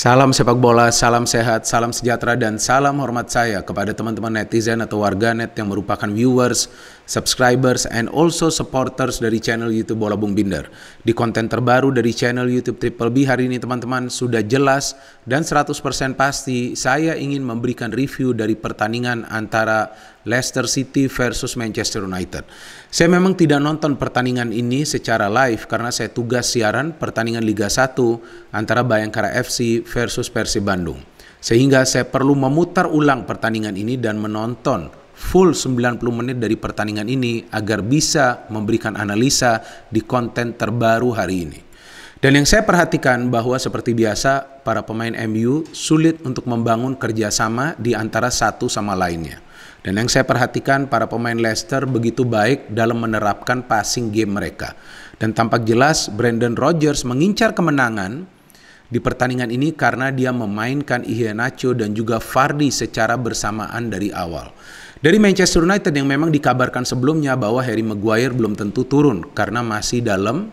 Salam sepak bola, salam sehat, salam sejahtera, dan salam hormat saya kepada teman-teman netizen atau warganet yang merupakan viewers, subscribers, and also supporters dari channel YouTube Bola Bung Binder. Di konten terbaru dari channel YouTube Triple B hari ini teman-teman sudah jelas dan 100% pasti saya ingin memberikan review dari pertandingan antara Leicester City versus Manchester United. Saya memang tidak nonton pertandingan ini secara live karena saya tugas siaran pertandingan Liga 1 antara Bayangkara FC versus Persib Bandung. Sehingga saya perlu memutar ulang pertandingan ini dan menonton full 90 menit dari pertandingan ini agar bisa memberikan analisa di konten terbaru hari ini. Dan yang saya perhatikan bahwa seperti biasa para pemain MU sulit untuk membangun kerjasama di antara satu sama lainnya. Dan yang saya perhatikan para pemain Leicester begitu baik dalam menerapkan passing game mereka. Dan tampak jelas Brendan Rodgers mengincar kemenangan di pertandingan ini karena dia memainkan Iheanacho dan juga Vardy secara bersamaan dari awal. Dari Manchester United yang memang dikabarkan sebelumnya bahwa Harry Maguire belum tentu turun karena masih dalam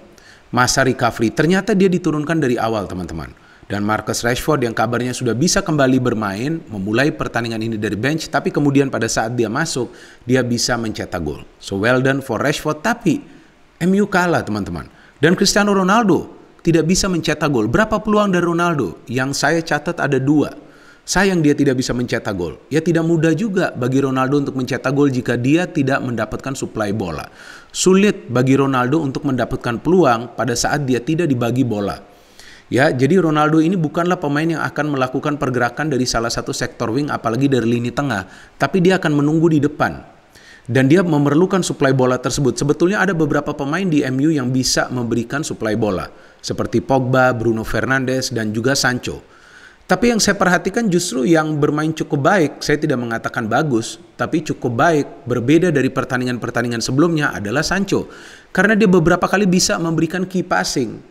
masa recovery. Ternyata dia diturunkan dari awal teman-teman. Dan Marcus Rashford yang kabarnya sudah bisa kembali bermain, memulai pertandingan ini dari bench, tapi kemudian pada saat dia masuk, dia bisa mencetak gol. So well done for Rashford, tapi MU kalah teman-teman. Dan Cristiano Ronaldo tidak bisa mencetak gol. Berapa peluang dari Ronaldo? Yang saya catat ada 2. Sayang dia tidak bisa mencetak gol. Ya tidak mudah juga bagi Ronaldo untuk mencetak gol jika dia tidak mendapatkan suplai bola. Sulit bagi Ronaldo untuk mendapatkan peluang pada saat dia tidak dibagi bola. Ya, jadi Ronaldo ini bukanlah pemain yang akan melakukan pergerakan dari salah satu sektor wing apalagi dari lini tengah, tapi dia akan menunggu di depan. Dan dia memerlukan suplai bola tersebut. Sebetulnya ada beberapa pemain di MU yang bisa memberikan suplai bola, seperti Pogba, Bruno Fernandes, dan juga Sancho. Tapi yang saya perhatikan justru yang bermain cukup baik, saya tidak mengatakan bagus, tapi cukup baik, berbeda dari pertandingan-pertandingan sebelumnya adalah Sancho. Karena dia beberapa kali bisa memberikan key passing.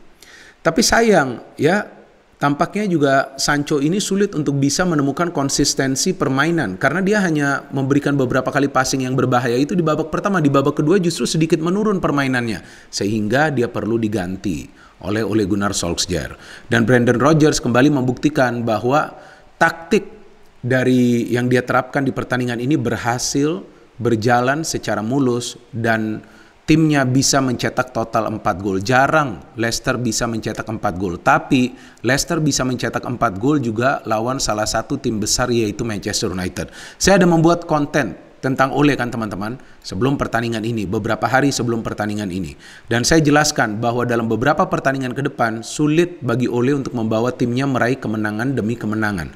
Tapi sayang ya, tampaknya juga Sancho ini sulit untuk bisa menemukan konsistensi permainan. Karena dia hanya memberikan beberapa kali passing yang berbahaya itu di babak pertama. Di babak kedua justru sedikit menurun permainannya. Sehingga dia perlu diganti oleh Ole Gunnar Solskjaer. Dan Brendan Rodgers kembali membuktikan bahwa taktik dari yang dia terapkan di pertandingan ini berhasil berjalan secara mulus dan timnya bisa mencetak total 4 gol. Jarang Leicester bisa mencetak 4 gol. Tapi Leicester bisa mencetak 4 gol juga lawan salah satu tim besar yaitu Manchester United. Saya ada membuat konten tentang Ole kan teman-teman sebelum pertandingan ini, beberapa hari sebelum pertandingan ini. Dan saya jelaskan bahwa dalam beberapa pertandingan ke depan sulit bagi Ole untuk membawa timnya meraih kemenangan demi kemenangan.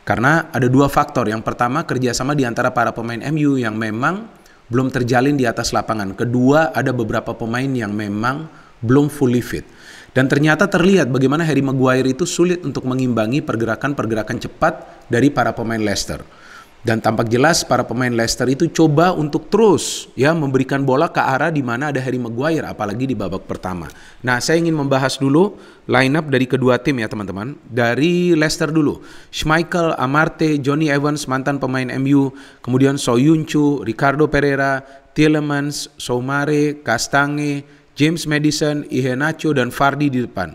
Karena ada 2 faktor. Yang pertama kerjasama di antara para pemain MU yang memang belum terjalin di atas lapangan. Kedua, ada beberapa pemain yang memang belum fully fit. Dan ternyata terlihat bagaimana Harry Maguire itu sulit untuk mengimbangi pergerakan-pergerakan cepat dari para pemain Leicester. Dan tampak jelas para pemain Leicester itu coba untuk terus ya memberikan bola ke arah di mana ada Harry Maguire, apalagi di babak pertama. Nah, saya ingin membahas dulu line up dari kedua tim ya teman-teman. Dari Leicester dulu, Schmeichel, Amarte, Johnny Evans mantan pemain MU, kemudian Soyuncu, Ricardo Pereira, Tielemans, Soumare, Castange, James Maddison, Iheanacho, dan Vardy di depan.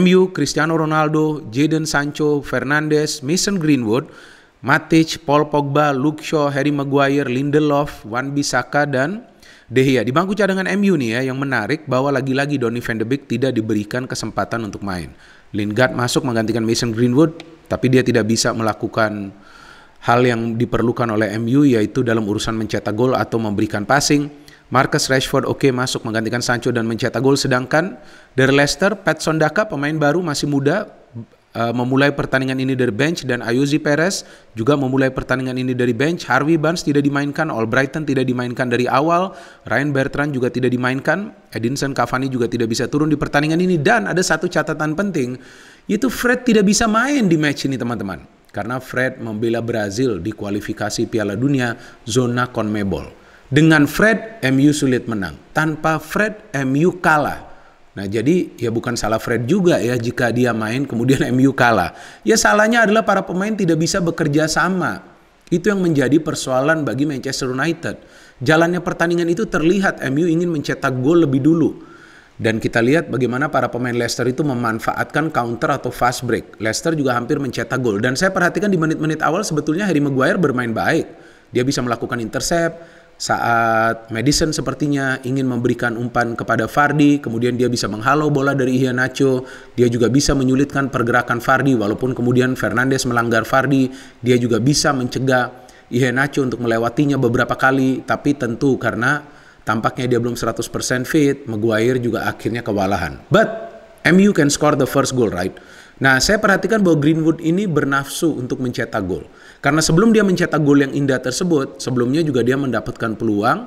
MU, Cristiano Ronaldo, Jadon Sancho, Fernandes, Mason Greenwood, Matic, Paul Pogba, Luke Shaw, Harry Maguire, Lindelof, Wan-Bissaka, dan De Gea. Di bangku cadangan MU nih ya, yang menarik bahwa lagi-lagi Donny van de Beek tidak diberikan kesempatan untuk main. Lingard masuk menggantikan Mason Greenwood, tapi dia tidak bisa melakukan hal yang diperlukan oleh MU, yaitu dalam urusan mencetak gol atau memberikan passing. Marcus Rashford masuk menggantikan Sancho dan mencetak gol. Sedangkan dari Leicester, Patson Daka pemain baru masih muda, memulai pertandingan ini dari bench, dan Ayoze Perez juga memulai pertandingan ini dari bench. Harvey Barnes tidak dimainkan, Albrighton tidak dimainkan dari awal, Ryan Bertrand juga tidak dimainkan, Edinson Cavani juga tidak bisa turun di pertandingan ini. Dan ada satu catatan penting, yaitu Fred tidak bisa main di match ini teman-teman, karena Fred membela Brazil di kualifikasi Piala Dunia zona CONMEBOL. Dengan Fred, MU sulit menang. Tanpa Fred, MU kalah. Nah jadi ya bukan salah Fred juga ya jika dia main kemudian MU kalah. Ya salahnya adalah para pemain tidak bisa bekerja sama. Itu yang menjadi persoalan bagi Manchester United. Jalannya pertandingan itu terlihat MU ingin mencetak gol lebih dulu. Dan kita lihat bagaimana para pemain Leicester itu memanfaatkan counter atau fast break. Leicester juga hampir mencetak gol. Dan saya perhatikan di menit-menit awal sebetulnya Harry Maguire bermain baik. Dia bisa melakukan intercept saat Maddison sepertinya ingin memberikan umpan kepada Vardy. Kemudian dia bisa menghalau bola dari Iheanacho. Dia juga bisa menyulitkan pergerakan Vardy. Walaupun kemudian Fernandes melanggar Vardy. Dia juga bisa mencegah Iheanacho untuk melewatinya beberapa kali. Tapi tentu karena tampaknya dia belum 100% fit, Maguire juga akhirnya kewalahan. But MU can score the first goal, right? Nah, saya perhatikan bahwa Greenwood ini bernafsu untuk mencetak gol. Karena sebelum dia mencetak gol yang indah tersebut, sebelumnya juga dia mendapatkan peluang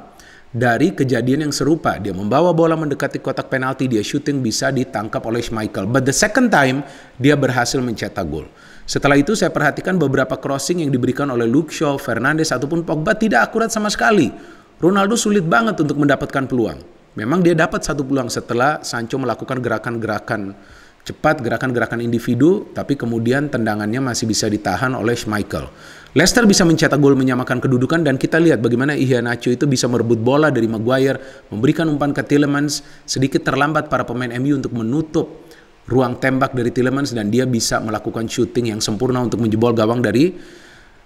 dari kejadian yang serupa. Dia membawa bola mendekati kotak penalti, dia shooting bisa ditangkap oleh Schmeichel. But the second time, dia berhasil mencetak gol. Setelah itu saya perhatikan beberapa crossing yang diberikan oleh Luke Shaw, Fernandes ataupun Pogba tidak akurat sama sekali. Ronaldo sulit banget untuk mendapatkan peluang. Memang dia dapat satu peluang setelah Sancho melakukan gerakan-gerakan cepat, gerakan-gerakan individu, tapi kemudian tendangannya masih bisa ditahan oleh Schmeichel. Leicester bisa mencetak gol menyamakan kedudukan dan kita lihat bagaimana Iheanacho itu bisa merebut bola dari Maguire, memberikan umpan ke Tielemans, sedikit terlambat para pemain MU untuk menutup ruang tembak dari Tielemans dan dia bisa melakukan shooting yang sempurna untuk menjebol gawang dari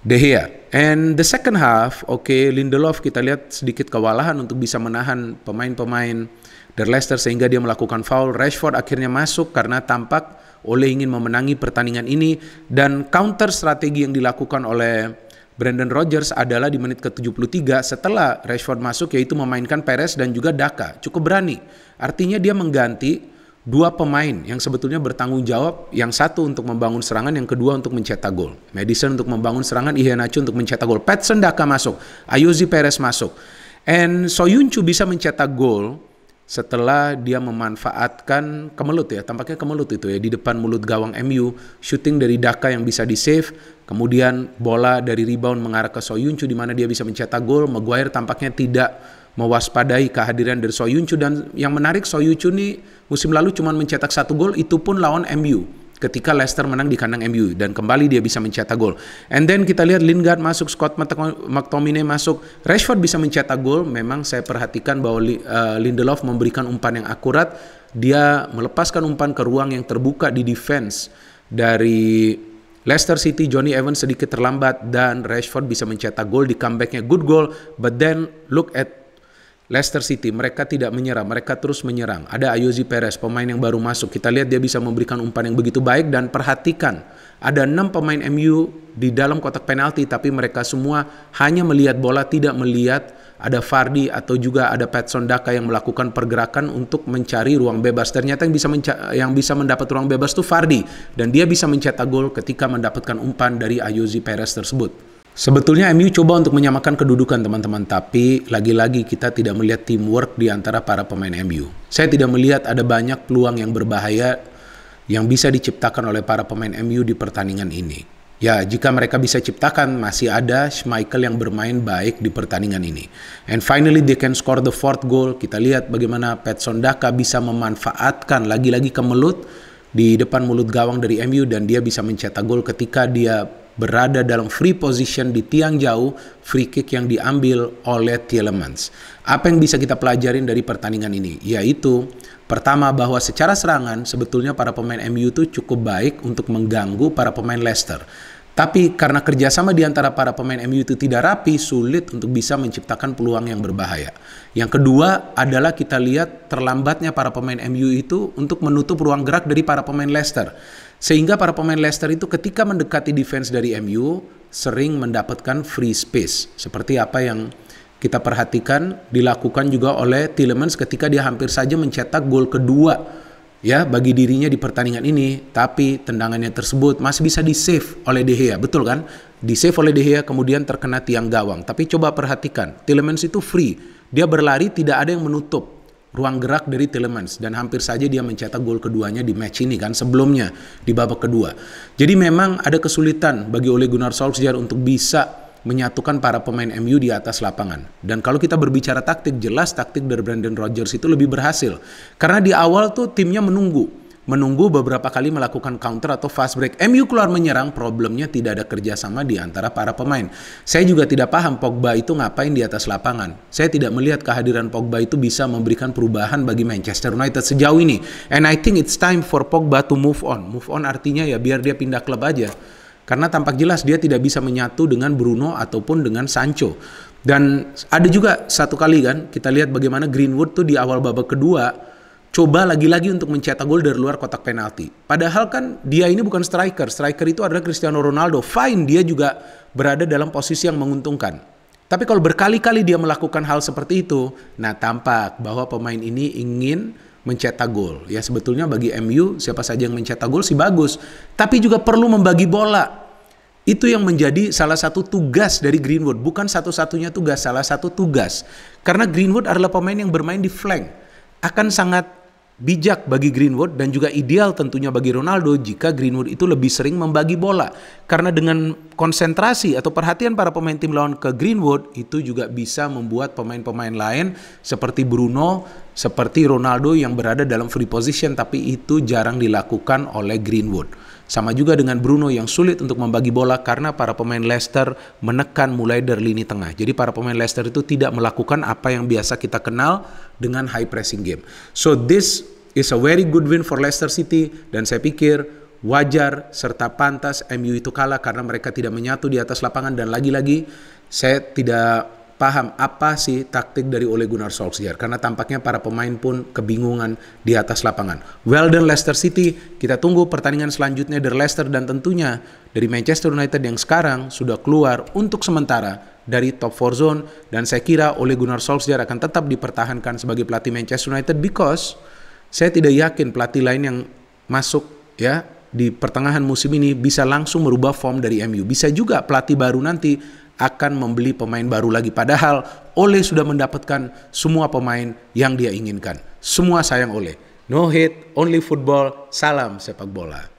De Gea. And the second half, Lindelof kita lihat sedikit kewalahan untuk bisa menahan pemain-pemain dari Leicester sehingga dia melakukan foul. Rashford akhirnya masuk karena tampak Ole ingin memenangi pertandingan ini dan counter strategi yang dilakukan oleh Brendan Rodgers adalah di menit ke-73 setelah Rashford masuk yaitu memainkan Perez dan juga Daka. Cukup berani. Artinya dia mengganti dua pemain yang sebetulnya bertanggung jawab, yang satu untuk membangun serangan, yang kedua untuk mencetak gol. Maddison untuk membangun serangan, Iheanacho untuk mencetak gol. Patson Daka masuk, Ayoze Perez masuk. And Soyuncu bisa mencetak gol setelah dia memanfaatkan kemelut ya, tampaknya kemelut itu ya, di depan mulut gawang MU, shooting dari Daka yang bisa di-save, kemudian bola dari rebound mengarah ke Soyuncu di mana dia bisa mencetak gol. Maguire tampaknya tidak mewaspadai kehadiran dari Soyuncu dan yang menarik Soyuncu nih musim lalu cuma mencetak satu gol, itu pun lawan MU ketika Leicester menang di kandang MU dan kembali dia bisa mencetak gol. And then kita lihat Lingard masuk, Scott McTominay masuk, Rashford bisa mencetak gol. Memang saya perhatikan bahwa Lindelof memberikan umpan yang akurat, dia melepaskan umpan ke ruang yang terbuka di defense dari Leicester City. Johnny Evans sedikit terlambat dan Rashford bisa mencetak gol di comebacknya, good goal. But then look at Leicester City, mereka tidak menyerah, mereka terus menyerang. Ada Ayoze Perez, pemain yang baru masuk. Kita lihat dia bisa memberikan umpan yang begitu baik dan perhatikan, ada 6 pemain MU di dalam kotak penalti, tapi mereka semua hanya melihat bola, tidak melihat ada Vardy atau juga ada Patson Daka yang melakukan pergerakan untuk mencari ruang bebas. Ternyata yang bisa mendapat ruang bebas itu Vardy dan dia bisa mencetak gol ketika mendapatkan umpan dari Ayoze Perez tersebut. Sebetulnya MU coba untuk menyamakan kedudukan teman-teman, tapi lagi-lagi kita tidak melihat teamwork di antara para pemain MU. Saya tidak melihat ada banyak peluang yang berbahaya yang bisa diciptakan oleh para pemain MU di pertandingan ini. Ya, jika mereka bisa ciptakan, masih ada Schmeichel yang bermain baik di pertandingan ini. And finally they can score the fourth goal. Kita lihat bagaimana Patson Daka bisa memanfaatkan lagi-lagi kemelut di depan mulut gawang dari MU dan dia bisa mencetak gol ketika dia berada dalam free position di tiang jauh, free kick yang diambil oleh Tielemans. Apa yang bisa kita pelajarin dari pertandingan ini? Yaitu, pertama bahwa secara serangan sebetulnya para pemain MU itu cukup baik untuk mengganggu para pemain Leicester. Tapi karena kerjasama di antara para pemain MU itu tidak rapi, sulit untuk bisa menciptakan peluang yang berbahaya. Yang kedua adalah kita lihat terlambatnya para pemain MU itu untuk menutup ruang gerak dari para pemain Leicester. Sehingga para pemain Leicester itu ketika mendekati defense dari MU sering mendapatkan free space. Seperti apa yang kita perhatikan dilakukan juga oleh Tielemans ketika dia hampir saja mencetak gol kedua ya bagi dirinya di pertandingan ini, tapi tendangannya tersebut masih bisa di-save oleh De Gea, betul kan? Di-save oleh De Gea kemudian terkena tiang gawang. Tapi coba perhatikan, Tielemans itu free. Dia berlari, tidak ada yang menutup ruang gerak dari Tielemans dan hampir saja dia mencetak gol keduanya di match ini kan, sebelumnya di babak kedua. Jadi memang ada kesulitan bagi Ole Gunnar Solskjaer untuk bisa menyatukan para pemain MU di atas lapangan. Dan kalau kita berbicara taktik, jelas taktik dari Brendan Rodgers itu lebih berhasil. Karena di awal tuh timnya menunggu. menunggu beberapa kali melakukan counter atau fast break. MU keluar menyerang, problemnya tidak ada kerjasama di antara para pemain. Saya juga tidak paham Pogba itu ngapain di atas lapangan. Saya tidak melihat kehadiran Pogba itu bisa memberikan perubahan bagi Manchester United sejauh ini. And I think it's time for Pogba to move on. Move on artinya ya biar dia pindah klub aja. Karena tampak jelas dia tidak bisa menyatu dengan Bruno ataupun dengan Sancho. Dan ada juga satu kali kan, kita lihat bagaimana Greenwood tuh di awal babak kedua coba lagi-lagi untuk mencetak gol dari luar kotak penalti. Padahal kan dia ini bukan striker. Striker itu adalah Cristiano Ronaldo. Fine, dia juga berada dalam posisi yang menguntungkan. Tapi kalau berkali-kali dia melakukan hal seperti itu, nah tampak bahwa pemain ini ingin mencetak gol. Ya sebetulnya bagi MU siapa saja yang mencetak gol sih bagus. Tapi juga perlu membagi bola. Itu yang menjadi salah satu tugas dari Greenwood. Bukan satu-satunya tugas, salah satu tugas. Karena Greenwood adalah pemain yang bermain di flank. Akan sangat bijak bagi Greenwood dan juga ideal tentunya bagi Ronaldo jika Greenwood itu lebih sering membagi bola. Karena dengan konsentrasi atau perhatian para pemain tim lawan ke Greenwood itu juga bisa membuat pemain-pemain lain seperti Bruno, seperti Ronaldo yang berada dalam free position, tapi itu jarang dilakukan oleh Greenwood. Sama juga dengan Bruno yang sulit untuk membagi bola karena para pemain Leicester menekan mulai dari lini tengah. Jadi para pemain Leicester itu tidak melakukan apa yang biasa kita kenal dengan high pressing game. So this is a very good win for Leicester City dan saya pikir wajar serta pantas MU itu kalah karena mereka tidak menyatu di atas lapangan. Dan lagi-lagi saya tidak paham apa sih taktik dari Ole Gunnar Solskjaer karena tampaknya para pemain pun kebingungan di atas lapangan. Well done Leicester City, kita tunggu pertandingan selanjutnya dari Leicester dan tentunya dari Manchester United yang sekarang sudah keluar untuk sementara dari top 4 zone. Dan saya kira Ole Gunnar Solskjaer akan tetap dipertahankan sebagai pelatih Manchester United because saya tidak yakin pelatih lain yang masuk ya di pertengahan musim ini bisa langsung merubah form dari MU. Bisa juga pelatih baru nanti akan membeli pemain baru lagi. Padahal Ole sudah mendapatkan semua pemain yang dia inginkan. Semua sayang Ole. No hate, only football. Salam sepak bola.